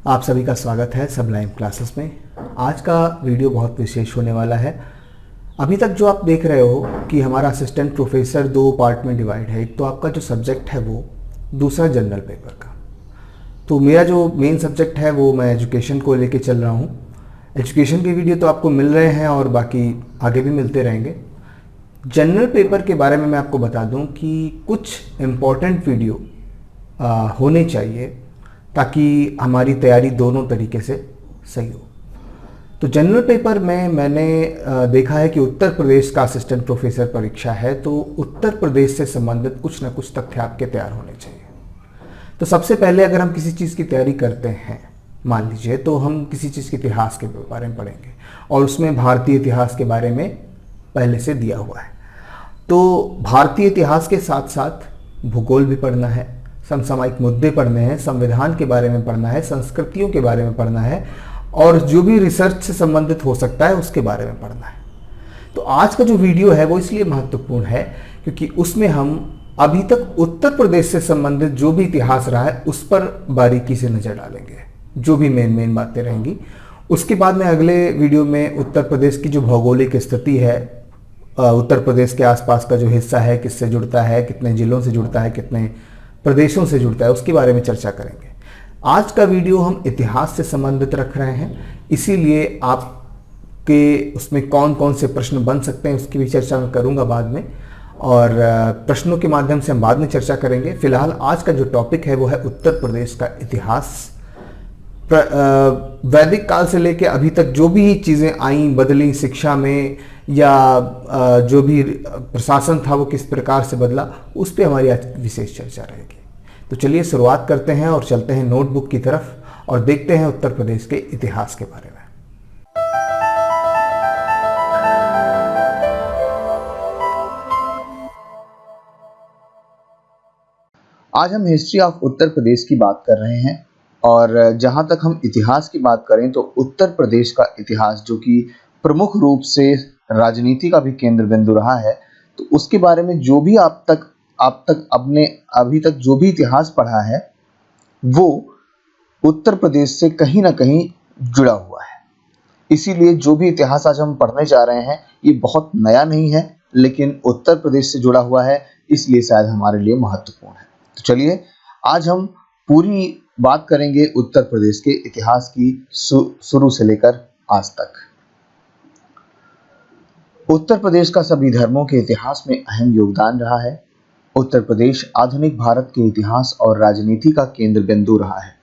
आप सभी का स्वागत है सबलाइम क्लासेस में। आज का वीडियो बहुत विशेष होने वाला है। अभी तक जो आप देख रहे हो कि हमारा असिस्टेंट प्रोफेसर दो पार्ट में डिवाइड है। एक तो आपका जो सब्जेक्ट है वो, दूसरा जनरल पेपर का। तो मेरा जो मेन सब्जेक्ट है वो मैं एजुकेशन को लेके चल रहा हूँ। एजुकेशन के वीडियो तो आपको मिल रहे हैं और बाकी आगे भी मिलते रहेंगे। जनरल पेपर के बारे में मैं आपको बता दूं कि कुछ इम्पॉर्टेंट वीडियो होने चाहिए ताकि हमारी तैयारी दोनों तरीके से सही हो। तो जनरल पेपर में मैंने देखा है कि उत्तर प्रदेश का असिस्टेंट प्रोफेसर परीक्षा है, तो उत्तर प्रदेश से संबंधित कुछ ना कुछ तथ्य आपके तैयार होने चाहिए। तो सबसे पहले अगर हम किसी चीज़ की तैयारी करते हैं, मान लीजिए तो हम किसी चीज़ के इतिहास के बारे में पढ़ेंगे और उसमें भारतीय इतिहास के बारे में पहले से दिया हुआ है। तो भारतीय इतिहास के साथ साथ भूगोल भी पढ़ना है, समसामयिक मुद्दे पढ़ने हैं, संविधान के बारे में पढ़ना है, संस्कृतियों के बारे में पढ़ना है और जो भी रिसर्च से संबंधित हो सकता है उसके बारे में पढ़ना है। तो आज का जो वीडियो है वो इसलिए महत्वपूर्ण है क्योंकि उसमें हम अभी तक उत्तर प्रदेश से संबंधित जो भी इतिहास रहा है उस पर बारीकी से नज़र डालेंगे, जो भी मेन बातें रहेंगी। उसके बाद में अगले वीडियो में उत्तर प्रदेश की जो भौगोलिक स्थिति है, उत्तर प्रदेश के आसपास का जो हिस्सा है किससे जुड़ता है, कितने जिलों से जुड़ता है, कितने प्रदेशों से जुड़ता है, उसके बारे में चर्चा करेंगे। आज का वीडियो हम इतिहास से संबंधित रख रहे हैं, इसीलिए आपके उसमें कौन कौन से प्रश्न बन सकते हैं उसकी भी चर्चा मैं करूंगा बाद में, और प्रश्नों के माध्यम से हम बाद में चर्चा करेंगे। फिलहाल आज का जो टॉपिक है वो है उत्तर प्रदेश का इतिहास। वैदिक काल से लेकर अभी तक जो भी चीज़ें आई बदली शिक्षा में या जो भी प्रशासन था वो किस प्रकार से बदला, उस पर हमारी आज विशेष चर्चा रहेगी। तो चलिए शुरुआत करते हैं और चलते हैं नोटबुक की तरफ और देखते हैं उत्तर प्रदेश के इतिहास के बारे में। आज हम हिस्ट्री ऑफ उत्तर प्रदेश की बात कर रहे हैं और जहां तक हम इतिहास की बात करें तो उत्तर प्रदेश का इतिहास, जो कि प्रमुख रूप से राजनीति का भी केंद्र बिंदु रहा है, तो उसके बारे में जो भी आप तक अपने अभी तक जो भी इतिहास पढ़ा है वो उत्तर प्रदेश से कहीं ना कहीं जुड़ा हुआ है। इसीलिए जो भी इतिहास आज हम पढ़ने जा रहे हैं ये बहुत नया नहीं है, लेकिन उत्तर प्रदेश से जुड़ा हुआ है, इसलिए शायद हमारे लिए महत्वपूर्ण है। तो चलिए आज हम पूरी बात करेंगे उत्तर प्रदेश के इतिहास की शुरू से लेकर आज तक। उत्तर प्रदेश का सभी धर्मों के इतिहास में अहम योगदान रहा है। उत्तर प्रदेश आधुनिक भारत के इतिहास और राजनीति का केंद्र बिंदु रहा है।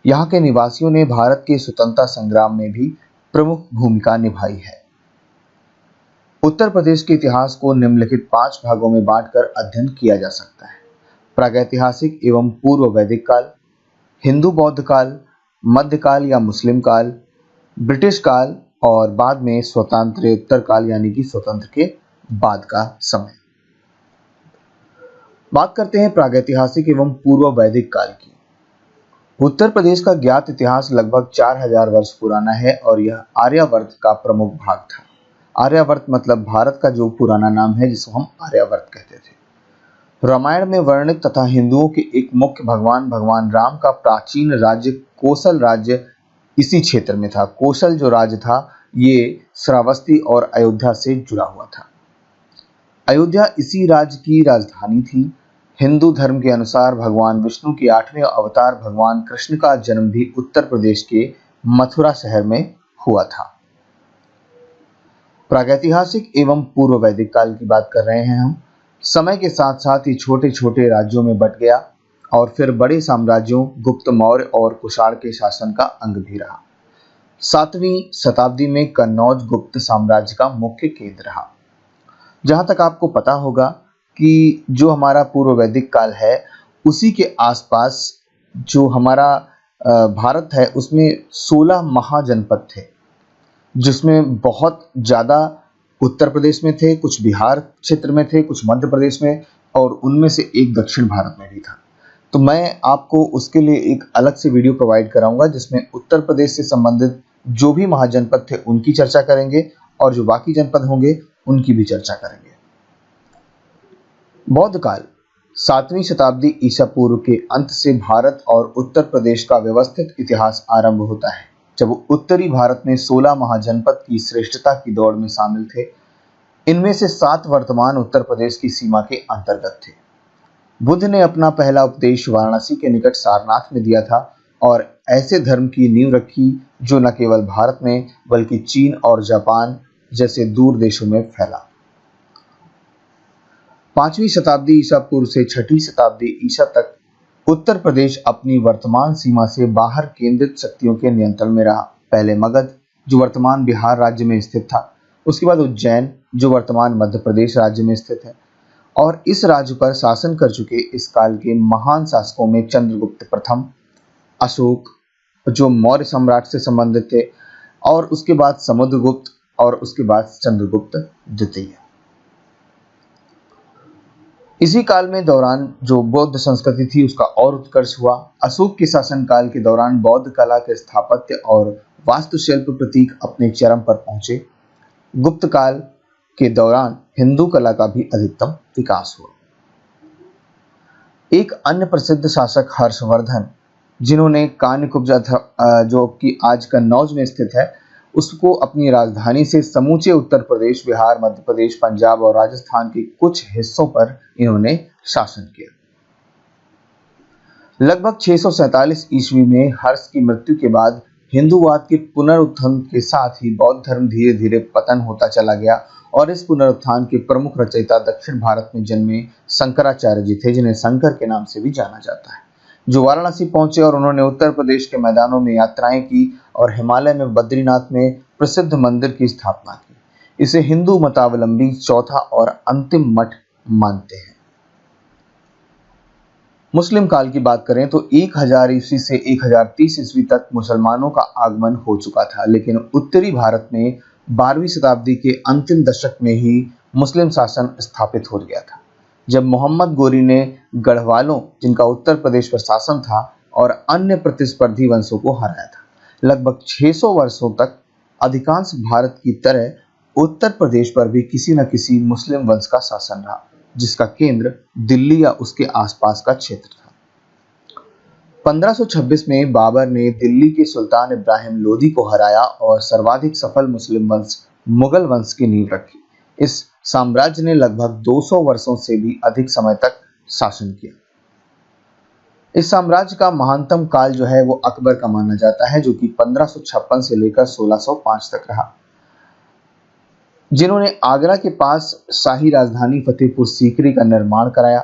यहाँ के निवासियों ने भारत के स्वतंत्रता संग्राम में भी प्रमुख भूमिका निभाई है। उत्तर प्रदेश के इतिहास को निम्नलिखित 5 भागों में बांटकर अध्ययन किया जा सकता है: प्रागैतिहासिक एवं पूर्व वैदिक काल, हिंदू बौद्ध काल, मध्यकाल या मुस्लिम काल, ब्रिटिश काल और बाद में स्वतंत्रोत्तर काल यानी कि स्वतंत्र के बाद का समय। बात करते हैं प्रागैतिहासिक एवं पूर्व वैदिक काल की। उत्तर प्रदेश का ज्ञात इतिहास लगभग 4000 वर्ष पुराना है और यह आर्यावर्त का प्रमुख भाग था। आर्यावर्त मतलब भारत का जो पुराना नाम है जिसको हम आर्यावर्त कहते थे। रामायण में वर्णित तथा हिंदुओं के एक मुख्य भगवान राम का प्राचीन राज्य कोसल राज्य इसी क्षेत्र में था। कोसल जो राज्य था ये श्रावस्ती और अयोध्या से जुड़ा हुआ था। अयोध्या इसी राज्य की राजधानी थी। हिंदू धर्म के अनुसार भगवान विष्णु के 8वें अवतार भगवान कृष्ण का जन्म भी उत्तर प्रदेश के मथुरा शहर में हुआ था। प्रागैतिहासिक एवं पूर्व वैदिक काल की बात कर रहे हैं हम। समय के साथ साथ ही छोटे छोटे राज्यों में बंट गया और फिर बड़े साम्राज्यों गुप्त, मौर्य और कुषाण के शासन का अंग भी रहा। 7वीं शताब्दी में कन्नौज गुप्त साम्राज्य का मुख्य केंद्र रहा। जहां तक आपको पता होगा कि जो हमारा पूर्व वैदिक काल है उसी के आसपास जो हमारा भारत है उसमें 16 महाजनपद थे, जिसमें बहुत ज़्यादा उत्तर प्रदेश में थे, कुछ बिहार क्षेत्र में थे, कुछ मध्य प्रदेश में और उनमें से एक दक्षिण भारत में भी था। तो मैं आपको उसके लिए एक अलग से वीडियो प्रोवाइड कराऊंगा जिसमें उत्तर प्रदेश से संबंधित जो भी महाजनपद थे उनकी चर्चा करेंगे और जो बाकी जनपद होंगे उनकी भी चर्चा करेंगे। बौद्ध काल 7वीं शताब्दी ईसा पूर्व के अंत से भारत और उत्तर प्रदेश का व्यवस्थित इतिहास आरंभ होता है, जब उत्तरी भारत में 16 महाजनपद की श्रेष्ठता की दौड़ में शामिल थे। इनमें से 7 वर्तमान उत्तर प्रदेश की सीमा के अंतर्गत थे। बुद्ध ने अपना पहला उपदेश वाराणसी के निकट सारनाथ में दिया था और ऐसे धर्म की नींव रखी जो न केवल भारत में बल्कि चीन और जापान जैसे दूर देशों में फैला। 5वीं शताब्दी ईसा पूर्व से 6वीं शताब्दी ईसा तक उत्तर प्रदेश अपनी वर्तमान सीमा से बाहर केंद्रित शक्तियों के नियंत्रण में रहा। पहले मगध, जो वर्तमान बिहार राज्य में स्थित था, उसके बाद उज्जैन, जो वर्तमान मध्य प्रदेश राज्य में स्थित है, और इस राज्य पर शासन कर चुके इस काल के महान शासकों में चंद्रगुप्त प्रथम, अशोक जो मौर्य सम्राट से संबंधित थे, और उसके बाद समुद्रगुप्त और उसके बाद चंद्रगुप्त द्वितीय। इसी काल में दौरान जो बौद्ध संस्कृति थी उसका और उत्कर्ष हुआ। अशोक के शासनकाल के दौरान बौद्ध कला के स्थापत्य और वास्तुशिल्प प्रतीक अपने चरम पर पहुंचे। गुप्त काल के दौरान हिंदू कला का भी अधिकतम विकास हुआ। एक अन्य प्रसिद्ध शासक हर्षवर्धन, जिन्होंने कान्यकुब्ज जो कि आज कन्नौज में स्थित है, उसको अपनी राजधानी से समूचे उत्तर प्रदेश, बिहार, मध्य प्रदेश, पंजाब और राजस्थान के कुछ हिस्सों पर इन्होंने शासन किया। लगभग 647 ईस्वी में हर्ष की मृत्यु के बाद हिंदूवाद के पुनरुत्थान के साथ ही बौद्ध धर्म धीरे धीरे पतन होता चला गया और इस पुनरुत्थान के प्रमुख रचयिता दक्षिण भारत में जन्मे शंकराचार्य जी थे, जिन्हें शंकर के नाम से भी जाना जाता है, जो वाराणसी पहुंचे और उन्होंने उत्तर प्रदेश के मैदानों में यात्राएं की और हिमालय में बद्रीनाथ में प्रसिद्ध मंदिर की स्थापना की। इसे हिंदू मतावलंबी चौथा और अंतिम मठ मानते हैं। मुस्लिम काल की बात करें तो 1000 ईस्वी से 1030 ईस्वी तक मुसलमानों का आगमन हो चुका था, लेकिन उत्तरी भारत में 12वीं शताब्दी के अंतिम दशक में ही मुस्लिम शासन स्थापित हो गया था, जब मोहम्मद गोरी ने गढ़वालों, जिनका उत्तर प्रदेश पर शासन था, और अन्य प्रतिस्पर्धी वंशों को हराया था। लगभग 600 वर्षों तक अधिकांश भारत की तरह उत्तर प्रदेश पर भी किसी न किसी मुस्लिम वंश का शासन रहा, जिसका केंद्र दिल्ली या उसके आसपास का क्षेत्र था। 1526 में बाबर ने दिल्ली के सुल्तान इब्राहिम लोदी को हराया और सर्वाधिक सफल मुस्लिम वंश मुगल वंश की नींव रखी। इस साम्राज्य ने लगभग 200 वर्षों से भी अधिक समय तक शासन किया। इस साम्राज्य का महानतम काल जो है वो अकबर का माना जाता है, जो कि 1556 से लेकर 1605 तक रहा, जिन्होंने आगरा के पास शाही राजधानी फतेहपुर सीकरी का निर्माण कराया।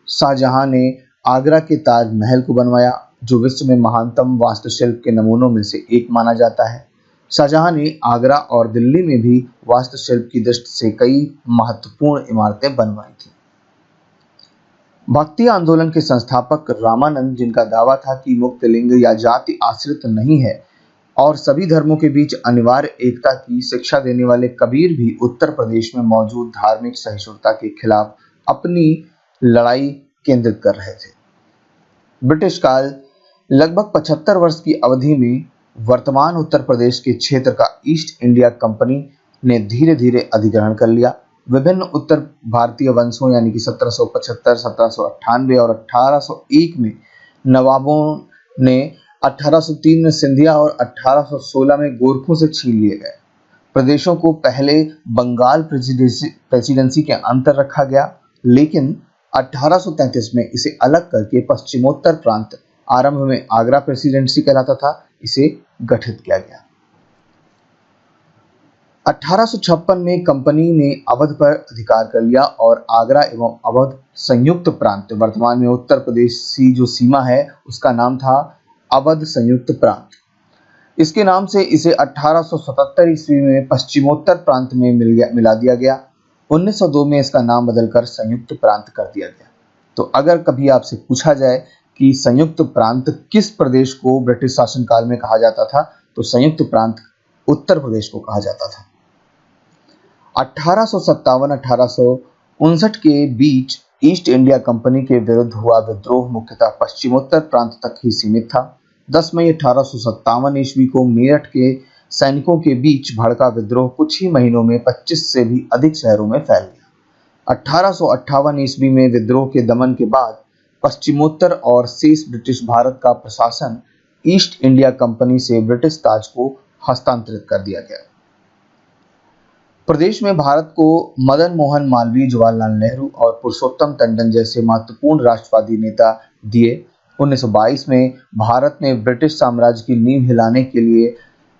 शाहजहां ने आगरा के ताजमहल को बनवाया, जो विश्व में महानतम वास्तुशिल्प के नमूनों में से एक माना जाता है। शाहजहां ने आगरा और दिल्ली में भी वास्तुशिल्प की दृष्टि से कई महत्वपूर्ण इमारतें बनवाई थी। भक्ति आंदोलन के संस्थापक रामानंद, जिनका दावा था कि मुक्त लिंग या जाति आश्रित नहीं है और सभी धर्मों के बीच अनिवार्य एकता की शिक्षा देने वाले कबीर, भी उत्तर प्रदेश में मौजूद धार्मिक सहिष्णुता के खिलाफ अपनी लड़ाई केंद्रित कर रहे थे। ब्रिटिश काल लगभग 75 वर्ष की अवधि में वर्तमान उत्तर प्रदेश के क्षेत्र का ईस्ट इंडिया कंपनी ने धीरे धीरे अधिग्रहण कर लिया। विभिन्न उत्तर भारतीय वंशों यानी कि 1775, 1798 और 1801 में नवाबों ने, 1803 में सिंधिया और 1816 में गोरखों से छीन लिए गए प्रदेशों को पहले बंगाल प्रेसिडेंसी के अंतर रखा गया, लेकिन 1833 में इसे अलग करके पश्चिमोत्तर प्रांत, आरंभ में आगरा प्रेसिडेंसी कहलाता था, इसे गठित किया गया। 1856 में कंपनी ने अवध पर अधिकार कर लिया और आगरा एवं अवध संयुक्त प्रांत, वर्तमान में उत्तर प्रदेश की जो सीमा है उसका नाम था अवध संयुक्त प्रांत। इसके नाम से इसे 1877 ईस्वी में पश्चिमोत्तर प्रांत में मिला दिया गया। 1902 में इसका नाम बदलकर संयुक्त प्रांत कर दिया गया। तो अगर कभी आपसे पूछा जाए कि संयुक्त प्रांत किस प्रदेश को ब्रिटिश शासनकाल में कहा जाता था, तो संयुक्त प्रांत उत्तर प्रदेश को कहा जाता था। 1857-1859 के बीच ईस्ट इंडिया कंपनी के विरुद्ध हुआ विद्रोह मुख्यतः पश्चिमोत्तर प्रांत तक ही सीमित था। 10 मई 1857 ईस्वी को मेरठ के सैनिकों के बीच भड़का विद्रोह कुछ ही महीनों में 25 से भी अधिक शहरों में फैल गया। 1858 ईस्वी में विद्रोह के दमन के बाद पश्चिमोत्तर और शेष ब्रिटिश भारत का प्रशासन ईस्ट इंडिया कंपनी से ब्रिटिश ताज को हस्तांतरित कर दिया गया। प्रदेश में भारत को मदन मोहन मालवीय, जवाहरलाल नेहरू और पुरुषोत्तम टंडन जैसे महत्वपूर्ण राष्ट्रवादी नेता दिए। 1922 में भारत में ब्रिटिश साम्राज्य की नींव हिलाने के लिए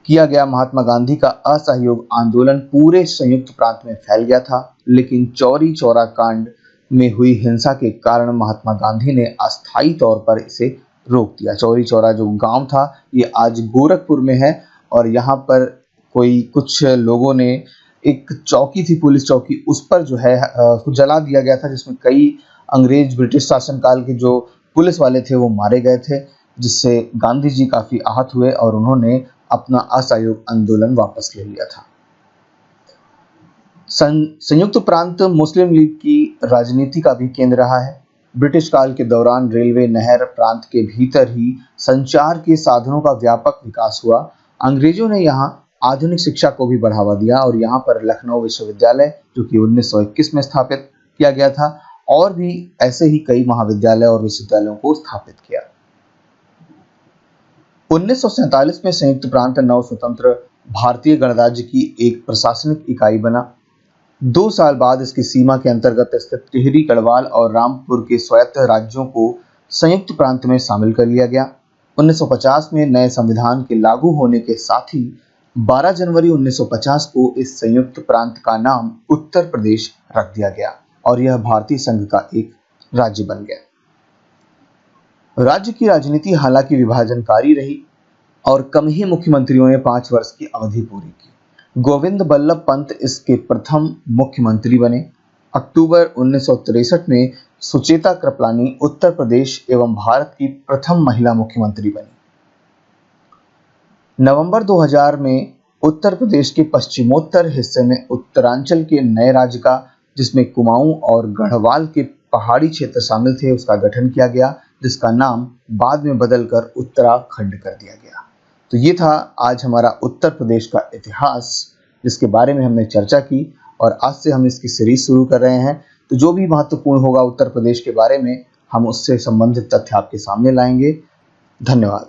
किया गया महात्मा गांधी का असहयोग आंदोलन पूरे संयुक्त प्रांत में फैल गया था, लेकिन चौरी चौरा कांड में हुई हिंसा के कारण महात्मा गांधी ने अस्थायी तौर पर इसे रोक दिया। चौरी चौरा जो गांव था ये आज गोरखपुर में है और यहाँ पर कुछ लोगों ने एक चौकी थी, पुलिस चौकी, उस पर जो है उसको जला दिया गया था, जिसमें कई अंग्रेज ब्रिटिश शासनकाल के जो पुलिस वाले थे वो मारे गए थे, जिससे गांधी जी काफी आहत हुए और उन्होंने अपना असहयोग आंदोलन वापस ले लिया था। संयुक्त प्रांत मुस्लिम लीग की राजनीति का भी केंद्र रहा है। ब्रिटिश काल के दौरान रेलवे, नहर, प्रांत के भीतर ही संचार के साधनों का व्यापक विकास हुआ। अंग्रेजों ने यहाँ आधुनिक शिक्षा को भी बढ़ावा दिया और यहाँ पर लखनऊ विश्वविद्यालय जो कि 1921 में स्थापित किया गया था, और भी ऐसे ही कई महाविद्यालय और विश्वविद्यालयों को स्थापित किया। 1947 में संयुक्त प्रांत नव स्वतंत्र भारतीय गणराज्य की एक प्रशासनिक इकाई बना। 2 साल बाद इसकी सीमा के अंतर्गत स्थित टिहरी, गढ़वाल और रामपुर के स्वायत्त राज्यों को संयुक्त प्रांत में शामिल कर लिया गया। 1950 में नए संविधान के लागू होने के साथ ही 12 जनवरी 1950 को इस संयुक्त प्रांत का नाम उत्तर प्रदेश रख दिया गया और यह भारतीय संघ का एक राज्य बन गया। राज्य की राजनीति हालांकि विभाजनकारी रही और कम ही मुख्यमंत्रियों ने 5 वर्ष की अवधि पूरी की। गोविंद बल्लभ पंत इसके प्रथम मुख्यमंत्री बने। अक्टूबर 1963 में सुचेता कृपलानी उत्तर प्रदेश एवं भारत की प्रथम महिला मुख्यमंत्री बनी। नवंबर 2000 में उत्तर प्रदेश के पश्चिमोत्तर हिस्से में उत्तरांचल के नए राज्य का, जिसमें कुमाऊं और गढ़वाल के पहाड़ी क्षेत्र शामिल थे, उसका गठन किया गया, जिसका नाम बाद में बदलकर उत्तराखंड कर दिया गया। तो ये था आज हमारा उत्तर प्रदेश का इतिहास, जिसके बारे में हमने चर्चा की और आज से हम इसकी सीरीज शुरू कर रहे हैं। तो जो भी महत्वपूर्ण होगा उत्तर प्रदेश के बारे में, हम उससे संबंधित तथ्य आपके सामने लाएंगे। धन्यवाद।